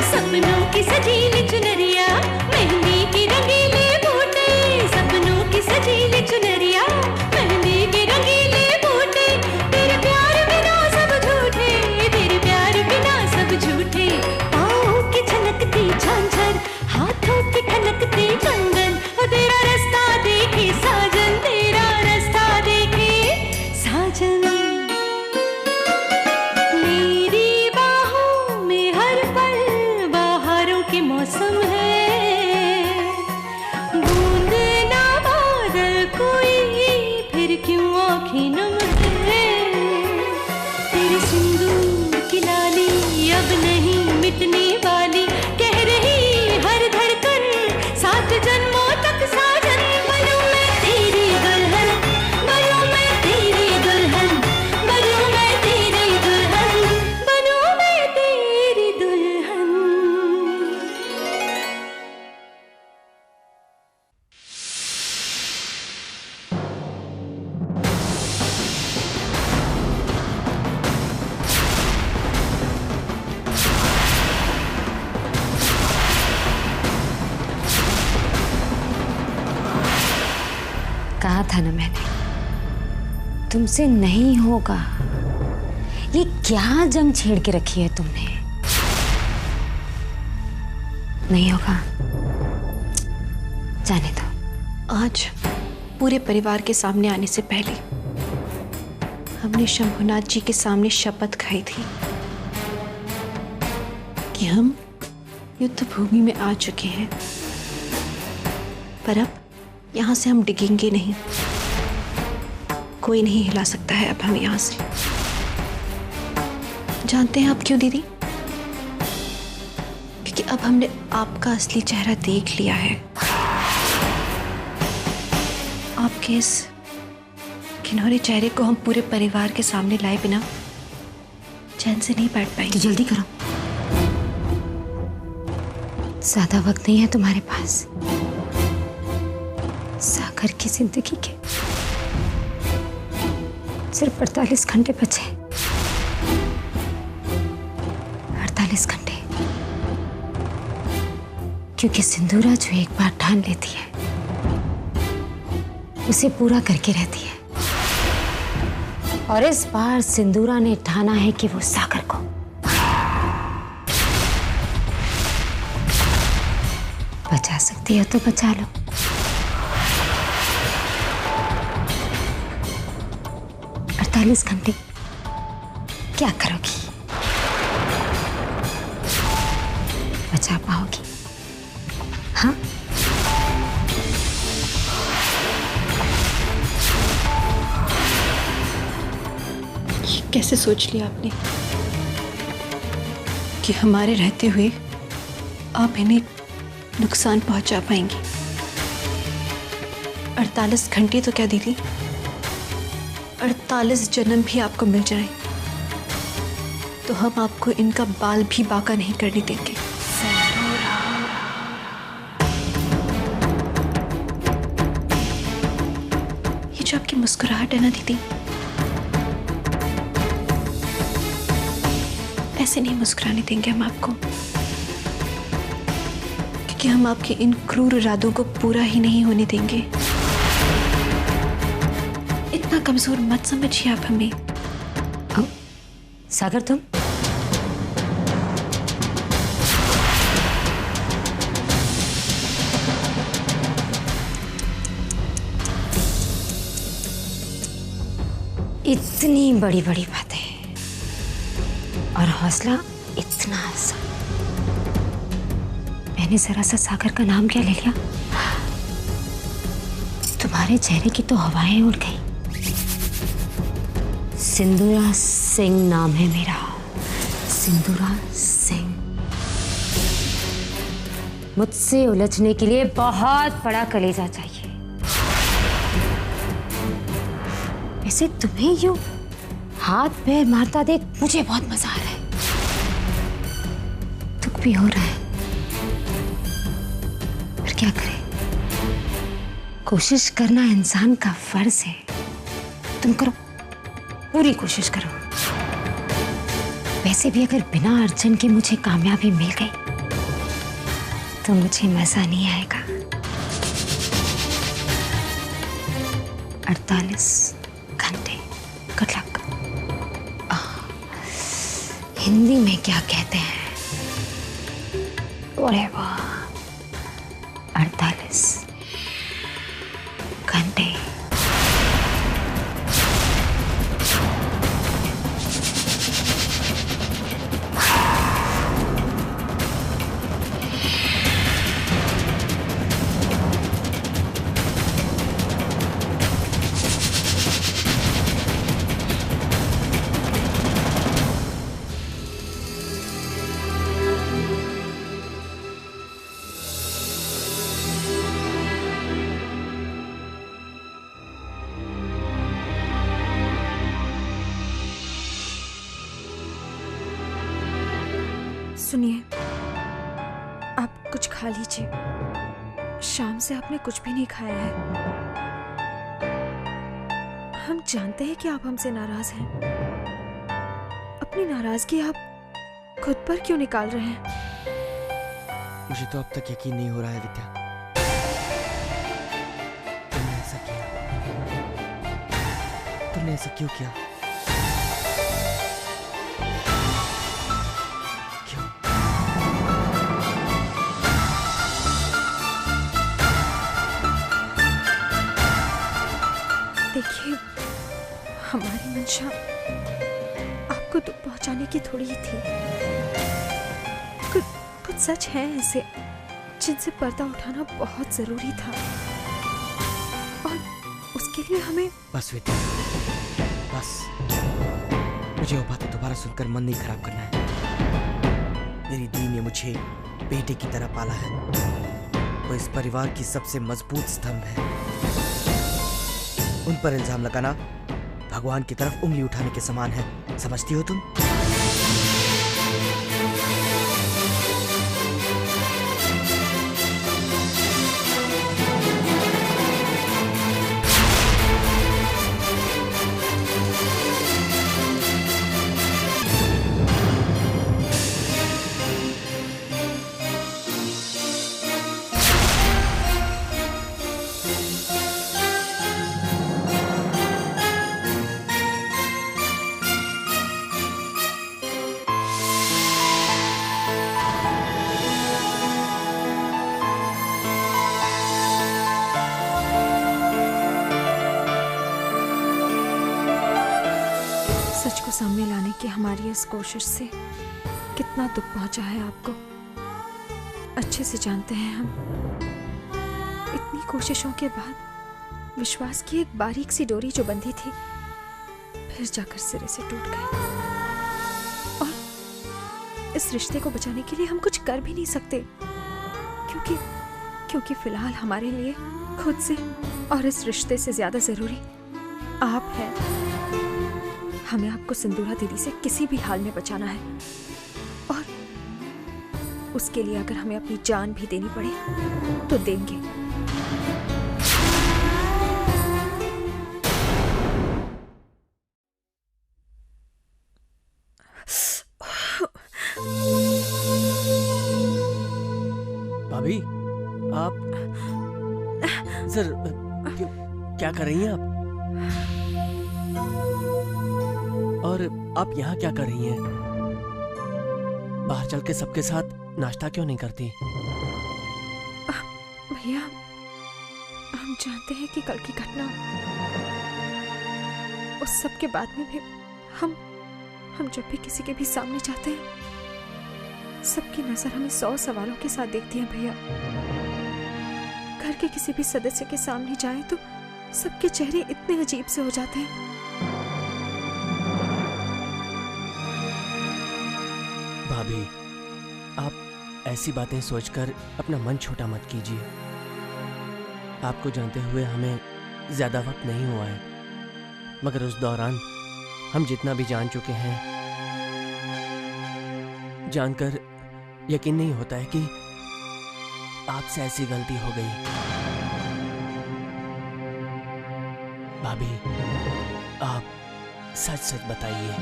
सपनों की सजीली चुनरिया, मेहंदी की रंगीले बूटे, सपनों की सजीली चुनरिया, मेहंदी की रंगीले बूटे, तेरे प्यार बिना सब झूठे, तेरे प्यार बिना सब झूठे, पाँव की छनकती झांझर, हाथों की खनकती कंगन, वो तेरा रास्ता देखे साजन, तेरा रास्ता देखे साजन। मौसम है बूंद ना बादल कोई, फिर क्यों आँखें नम है, तेरे सिंदूर की लाली अब नहीं मिटने वाली, कह रही हर धड़कन सात जन्मों तक साजन। बनूं मैं तेरी दुल्हन, बनूं मैं तेरी दुल्हन, बनूं मैं तेरी दुल्हन, बनूं मैं तेरी दुल्हन। कहा था ना मैंने, तुमसे नहीं होगा। ये क्या जंग छेड़ के रखी है तुमने? नहीं होगा, जाने दो। आज पूरे परिवार के सामने आने से पहले हमने शंभुनाथ जी के सामने शपथ खाई थी कि हम युद्ध भूमि में आ चुके हैं, पर अब यहां से हम डिगेंगे नहीं। कोई नहीं हिला सकता है अब हमें यहां से। जानते हैं आप क्यों दीदी? क्योंकि अब हमने आपका असली चेहरा देख लिया है। आपके इस घिनौने चेहरे को हम पूरे परिवार के सामने लाए बिना चैन से नहीं बैठ पाएंगे। तो जल्दी करो, ज्यादा वक्त नहीं है तुम्हारे पास। सागर की जिंदगी के सिर्फ 48 घंटे बचे। 48 घंटे, क्योंकि सिंदूरा जो एक बार ठान लेती है उसे पूरा करके रहती है, और इस बार सिंदूरा ने ठाना है कि वो सागर को बचा सकती है तो बचा लो। 48 घंटे क्या करोगी? बचा पाओगी? हाँ, ये कैसे सोच लिया आपने कि हमारे रहते हुए आप इन्हें नुकसान पहुंचा पाएंगी? 48 घंटे तो क्या दीदी, 48 जन्म भी आपको मिल जाए तो हम आपको इनका बाल भी बाका नहीं करने देंगे। ये जो आपकी मुस्कुराहट है ना दीदी, ऐसे नहीं मुस्कुराने देंगे हम आपको, क्योंकि हम आपके इन क्रूर इरादों को पूरा ही नहीं होने देंगे। इतना कमजोर मत समझिए आप हमें। सागर तुम इतनी बड़ी बड़ी बातें और हौसला इतना सा। मैंने जरा सा सागर का नाम क्या ले लिया, तुम्हारे चेहरे की तो हवाएं उड़ गई। सिंदूरा सिंह नाम है मेरा, सिंदूरा सिंह। मुझसे उलझने के लिए बहुत बड़ा कलेजा चाहिए। वैसे तुम्हें यूं हाथ पैर मारता देख मुझे बहुत मजा आ रहा है, दुख भी हो रहा है, पर क्या करें, कोशिश करना इंसान का फर्ज है। तुम करो, पूरी कोशिश करो। वैसे भी अगर बिना अर्जुन के मुझे कामयाबी मिल गई तो मुझे मजा नहीं आएगा। 48 घंटे। Good luck. हिंदी में क्या कहते हैं? Whatever। 48 घंटे। सुनिए, आप कुछ खा लीजिए। शाम से आपने कुछ भी नहीं खाया है। हम जानते हैं कि आप हमसे नाराज हैं। अपनी नाराजगी आप खुद पर क्यों निकाल रहे हैं? मुझे तो अब तक यकीन नहीं हो रहा है विद्या, तुमने ऐसा किया। तुमने ऐसा क्यों किया? देखिए, हमारी मंशा आपको दुख पहुंचाने की थोड़ी ही थी। कुछ सच है ऐसे जिनसे पर्दा उठाना बहुत जरूरी था, और उसके लिए हमें। बस विद्या, बस। मुझे वो बातें दोबारा सुनकर मन नहीं खराब करना है। मेरी दी ने मुझे बेटे की तरह पाला है। वो इस परिवार की सबसे मजबूत स्तंभ है। उन पर इल्जाम लगाना भगवान की तरफ उंगली उठाने के समान है। समझती हो तुम? सच को सामने लाने की हमारी इस कोशिश से कितना दुख पहुंचा है आपको, अच्छे से जानते हैं हम। इतनी कोशिशों के बाद विश्वास की एक बारीक सी डोरी जो बंधी थी, फिर जाकर सिरे से टूट गई। और इस रिश्ते को बचाने के लिए हम कुछ कर भी नहीं सकते, क्योंकि फिलहाल हमारे लिए खुद से और इस रिश्ते से ज्यादा जरूरी आप हैं। हमें आपको सिंदूरा दीदी से किसी भी हाल में बचाना है, और उसके लिए अगर हमें अपनी जान भी देनी पड़े तो देंगे। भाभी, आप सर क्या कर रही हैं आप? और आप यहाँ क्या कर रही हैं? बाहर चल के सबके साथ नाश्ता क्यों नहीं करती? भैया, हम जानते हैं कि कल की घटना, उस सब के बाद में भी हम जब भी किसी के भी सामने जाते हैं, सबकी नजर हमें 100 सवालों के साथ देखती है भैया। घर के किसी भी सदस्य के सामने जाएं तो सबके चेहरे इतने अजीब से हो जाते हैं। भाभी, आप ऐसी बातें सोचकर अपना मन छोटा मत कीजिए। आपको जानते हुए हमें ज्यादा वक्त नहीं हुआ है, मगर उस दौरान हम जितना भी जान चुके हैं, जानकर यकीन नहीं होता है कि आपसे ऐसी गलती हो गई। भाभी, आप सच सच बताइए,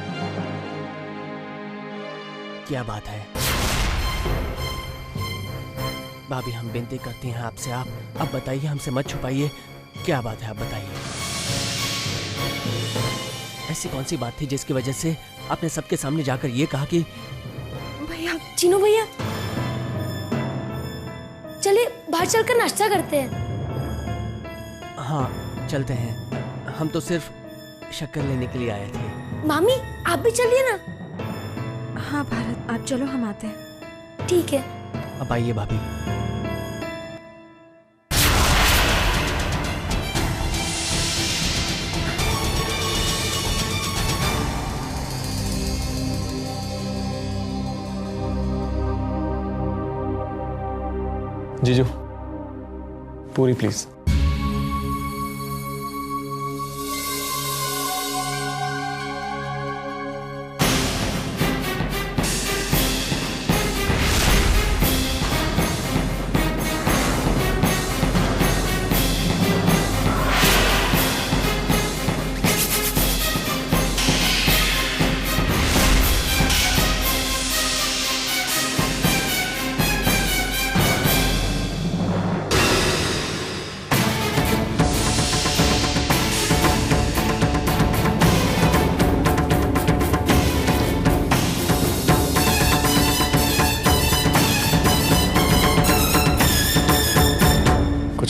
क्या बात है? भाभी हम विनती करती हैं आपसे, आप बताइए, हमसे मत छुपाइए, क्या बात है आप बताइए। ऐसी कौन सी बात थी जिसकी वजह से आपने सबके सामने जाकर ये कहा कि भैया, चीनू भैया, चलिए बाहर चलकर नाश्ता करते हैं। हाँ चलते हैं, हम तो सिर्फ शक्कर लेने के लिए आए थे। मामी आप भी चलिए ना। हाँ भारत, आप चलो, हम आते हैं। ठीक है। अब आइए भाभी। जीजू, पूरी प्लीज।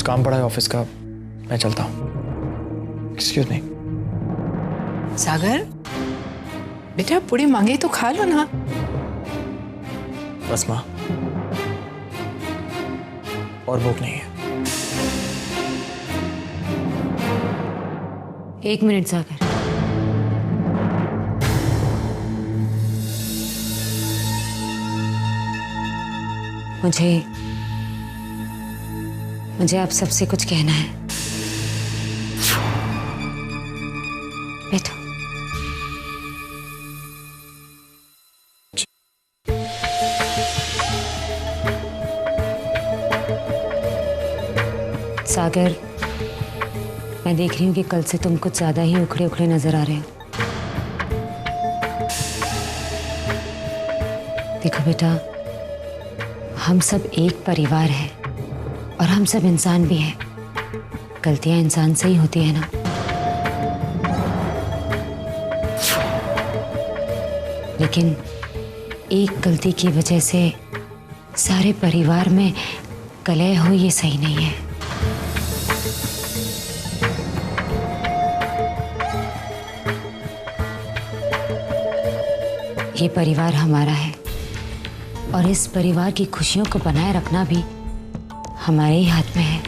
काम पड़ा है ऑफिस का, मैं चलता हूँ। Excuse me. सागर बेटा, पूरी मांगे तो खा लो ना। बस माँ, और भूख नहीं है। 1 मिनट सागर। मुझे आप सबसे कुछ कहना है। बैठो। सागर, मैं देख रही हूँ कि कल से तुम कुछ ज्यादा ही उखड़े उखड़े नजर आ रहे हो। देखो बेटा, हम सब एक परिवार हैं और हम सब इंसान भी हैं। गलतियां इंसान से ही होती है ना। लेकिन एक गलती की वजह से सारे परिवार में कलह हो, ये सही नहीं है। ये परिवार हमारा है और इस परिवार की खुशियों को बनाए रखना भी हमारे ही हाथ में है।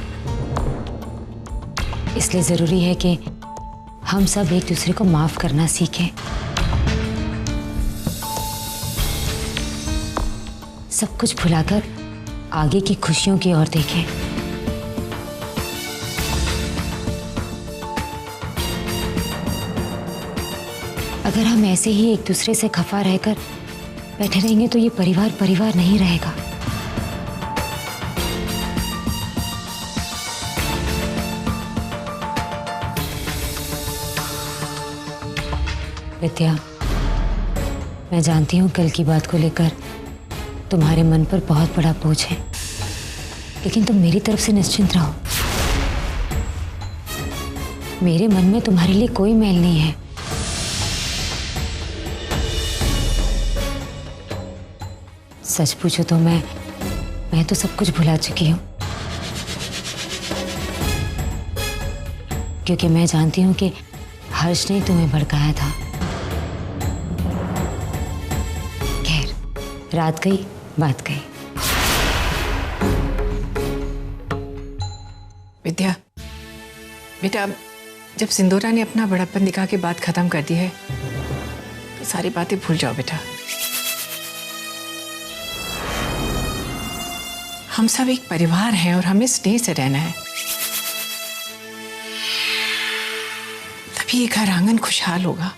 इसलिए जरूरी है कि हम सब एक दूसरे को माफ करना सीखें। सब कुछ भुलाकर आगे की खुशियों की ओर देखें। अगर हम ऐसे ही एक दूसरे से खफा रहकर बैठे रहेंगे तो ये परिवार परिवार नहीं रहेगा। विद्या, मैं जानती हूँ कल की बात को लेकर तुम्हारे मन पर बहुत बड़ा बोझ है, लेकिन तुम मेरी तरफ से निश्चिंत रहो। मेरे मन में तुम्हारे लिए कोई मैल नहीं है। सच पूछो तो मैं तो सब कुछ भुला चुकी हूँ, क्योंकि मैं जानती हूँ कि हर्ष ने तुम्हें भड़काया था। खैर, रात गई बात गई। विद्या बेटा, जब सिंदूरा ने अपना बड़प्पन दिखा के बात खत्म कर दी है तो सारी बातें भूल जाओ बेटा। हम सब एक परिवार हैं और हमें स्नेह से रहना है, तभी ये घर आंगन खुशहाल होगा।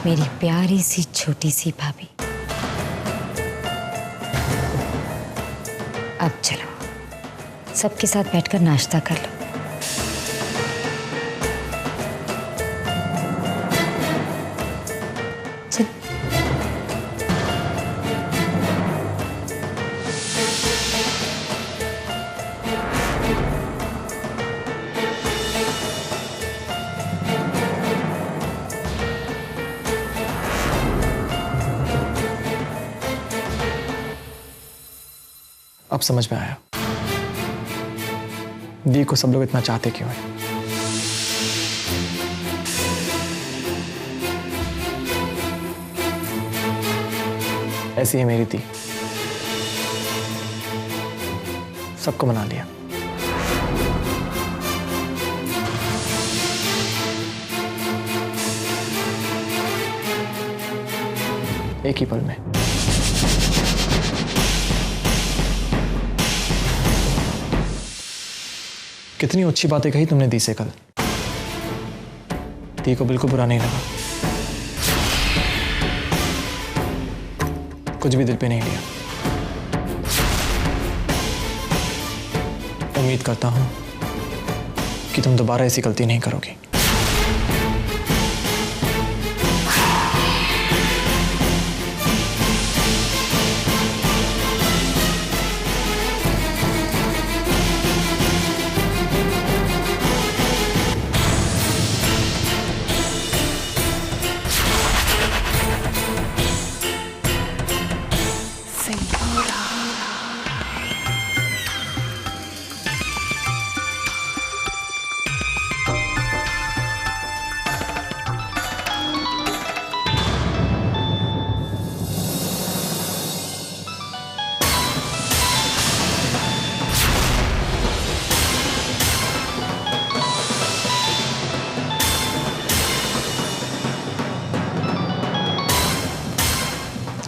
मेरी प्यारी सी छोटी सी भाभी। अब चलो सबके साथ बैठकर नाश्ता कर लो। चल। अब समझ में आया दी को सब लोग इतना चाहते क्यों हैं। ऐसी है मेरी दी, सबको मना लिया। एक ही पल में। कितनी अच्छी बातें कही तुमने दी से कल। दी को बिल्कुल बुरा नहीं लगा, कुछ भी दिल पे नहीं लिया। उम्मीद करता हूं कि तुम दोबारा ऐसी गलती नहीं करोगी।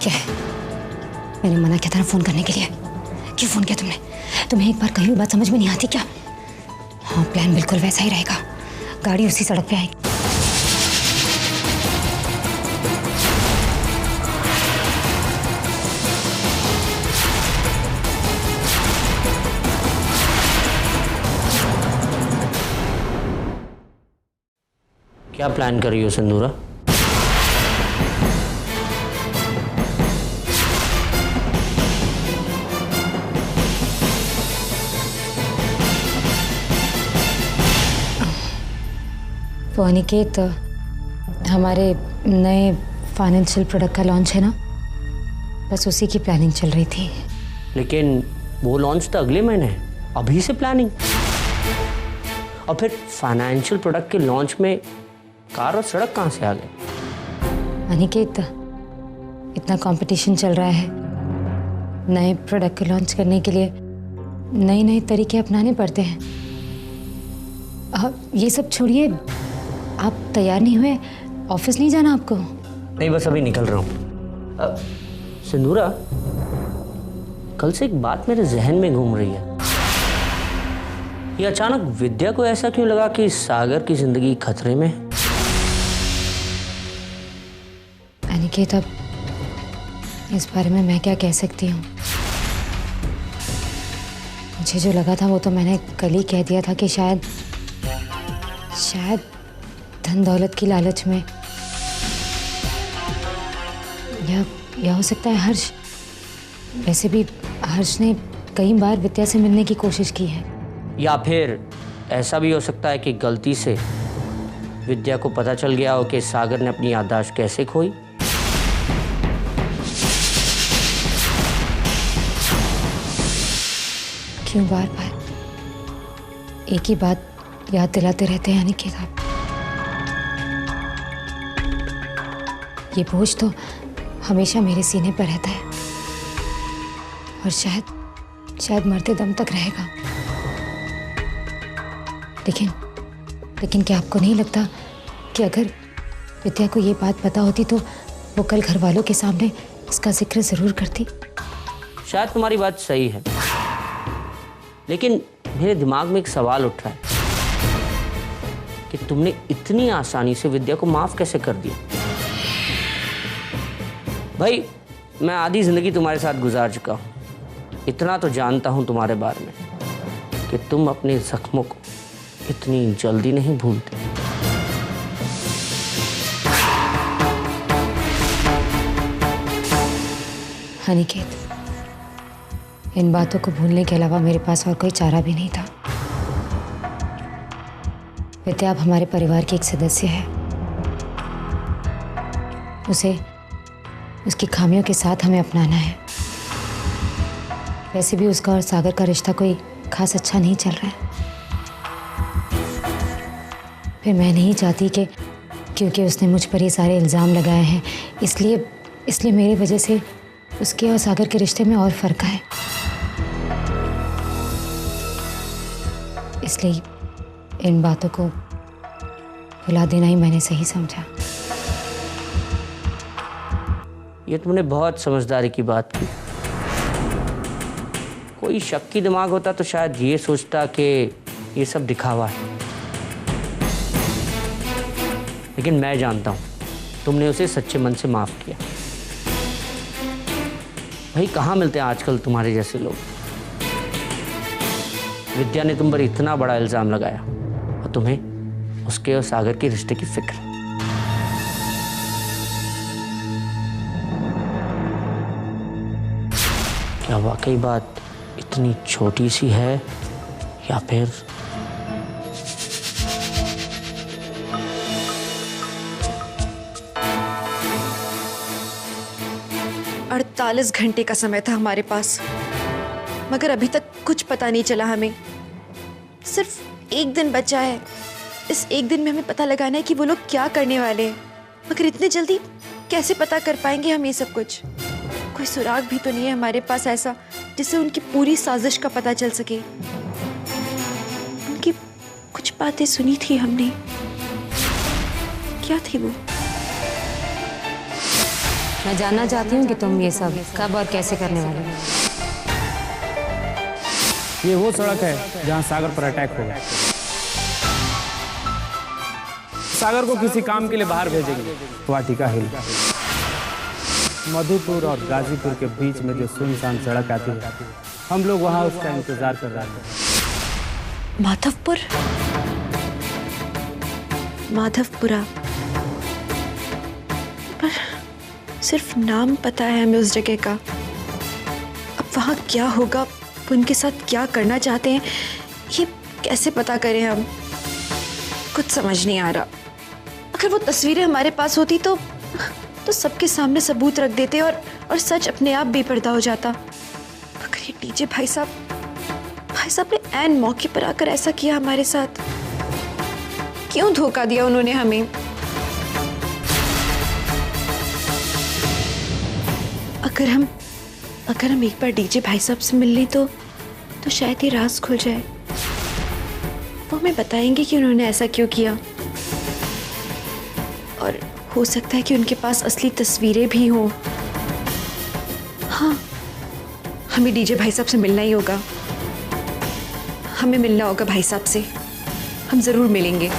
क्या है? मैंने मना किया था ना फोन करने के लिए। क्यों फोन किया तुमने? तुम्हें एक बार कही हुई बात समझ में नहीं आती क्या? हाँ, प्लान बिल्कुल वैसा ही रहेगा। गाड़ी उसी सड़क पे आएगी। क्या प्लान कर रही हो सिंदूरा? वो अनिकेत, हमारे नए फाइनेंशियल प्रोडक्ट का लॉन्च है ना, बस उसी की प्लानिंग चल रही थी। लेकिन वो लॉन्च तो अगले महीने है, अभी से प्लानिंग? और फिर फाइनेंशियल प्रोडक्ट के लॉन्च में कार और सड़क कहाँ से आ गए? अनिकेत, इतना कंपटीशन चल रहा है, नए प्रोडक्ट को लॉन्च करने के लिए नए नए तरीके अपनाने पड़ते हैं। ये सब छोड़िए, आप तैयार नहीं हुए? ऑफिस नहीं जाना आपको? नहीं, बस अभी निकल रहा हूँ। सिंदूरा, कल से एक बात मेरे जहन में घूम रही है। ये अचानक विद्या को ऐसा क्यों लगा कि सागर की जिंदगी खतरे में? अनिकेत, अब इस बारे में मैं क्या कह सकती हूँ? मुझे जो लगा था वो तो मैंने कल ही कह दिया था कि शायद धन दौलत की लालच में, या हो सकता है हर्ष। वैसे भी हर्ष ने कई बार विद्या से मिलने की कोशिश की है। या फिर ऐसा भी हो सकता है कि गलती से विद्या को पता चल गया हो कि सागर ने अपनी याददाश्त कैसे खोई। क्यों बार बार एक ही बात याद दिलाते रहते हैं अनिकेत आप? ये बोझ तो हमेशा मेरे सीने पर रहता है और शायद मरते दम तक रहेगा। लेकिन क्या आपको नहीं लगता कि अगर विद्या को ये बात पता होती तो वो कल घर वालों के सामने इसका जिक्र जरूर करती? शायद तुम्हारी बात सही है, लेकिन मेरे दिमाग में एक सवाल उठ रहा है कि तुमने इतनी आसानी से विद्या को माफ कैसे कर दिया? भाई मैं आधी जिंदगी तुम्हारे साथ गुजार चुका हूँ, इतना तो जानता हूँ तुम्हारे बारे में कि तुम अपने जख्मों को इतनी जल्दी नहीं भूलते। अनिकेत, इन बातों को भूलने के अलावा मेरे पास और कोई चारा भी नहीं था। विद्या अब हमारे परिवार की एक सदस्य है। उसे उसकी खामियों के साथ हमें अपनाना है। वैसे भी उसका और सागर का रिश्ता कोई खास अच्छा नहीं चल रहा है। फिर मैं नहीं चाहती कि क्योंकि उसने मुझ पर ये सारे इल्ज़ाम लगाए हैं इसलिए मेरी वजह से उसके और सागर के रिश्ते में और फर्क आए। इसलिए इन बातों को भुला देना ही मैंने सही समझा। ये तुमने बहुत समझदारी की बात की। कोई शक्की दिमाग होता तो शायद ये सोचता कि ये सब दिखावा है, लेकिन मैं जानता हूं तुमने उसे सच्चे मन से माफ किया। भाई कहाँ मिलते हैं आजकल तुम्हारे जैसे लोग। विद्या ने तुम पर इतना बड़ा इल्जाम लगाया और तुम्हें उसके और सागर के रिश्ते की फिक्र। क्या वाकई बात इतनी छोटी सी है या फिर 48 घंटे का समय था हमारे पास, मगर अभी तक कुछ पता नहीं चला हमें। सिर्फ एक दिन बचा है। इस एक दिन में हमें पता लगाना है कि वो लोग क्या करने वाले हैं, मगर इतने जल्दी कैसे पता कर पाएंगे हम ये सब कुछ। कोई सुराग भी तो नहीं है हमारे पास ऐसा जिससे उनकी पूरी साजिश का पता चल सके। उनकी कुछ बातें सुनी थी हमने, क्या थी वो? मैं जानना चाहती हूँ कि तुम ये सब कब और कैसे करने वाले हो। ये वो सड़क है जहाँ सागर पर अटैक होगा। सागर को किसी काम के लिए बाहर भेजेंगे, वाटिका हिल। मधुपुर और गाजीपुर के बीच में जो सुनसान सड़क आती है, हम लोग वहाँ उसका इंतजार कर रहे हैं। माधवपुर, माधवपुरा, पर सिर्फ नाम पता है हमें उस जगह का। अब वहाँ क्या होगा, वो उनके साथ क्या करना चाहते हैं, ये कैसे पता करें हम? कुछ समझ नहीं आ रहा। अगर वो तस्वीरें हमारे पास होती तो सबके सामने सबूत रख देते और सच अपने आप बेपर्दा हो जाता। मगर ये डीजे भाई साहब ने ऐन मौके पर आकर ऐसा किया हमारे साथ। क्यों धोखा दिया उन्होंने हमें? अगर हम एक बार डीजे भाई साहब से मिल लें तो शायद ये राज खुल जाए। वो हमें बताएंगे कि उन्होंने ऐसा क्यों किया, और हो सकता है कि उनके पास असली तस्वीरें भी हों। हाँ, हमें डीजे भाई साहब से मिलना ही होगा। हमें मिलना होगा भाई साहब से। हम जरूर मिलेंगे।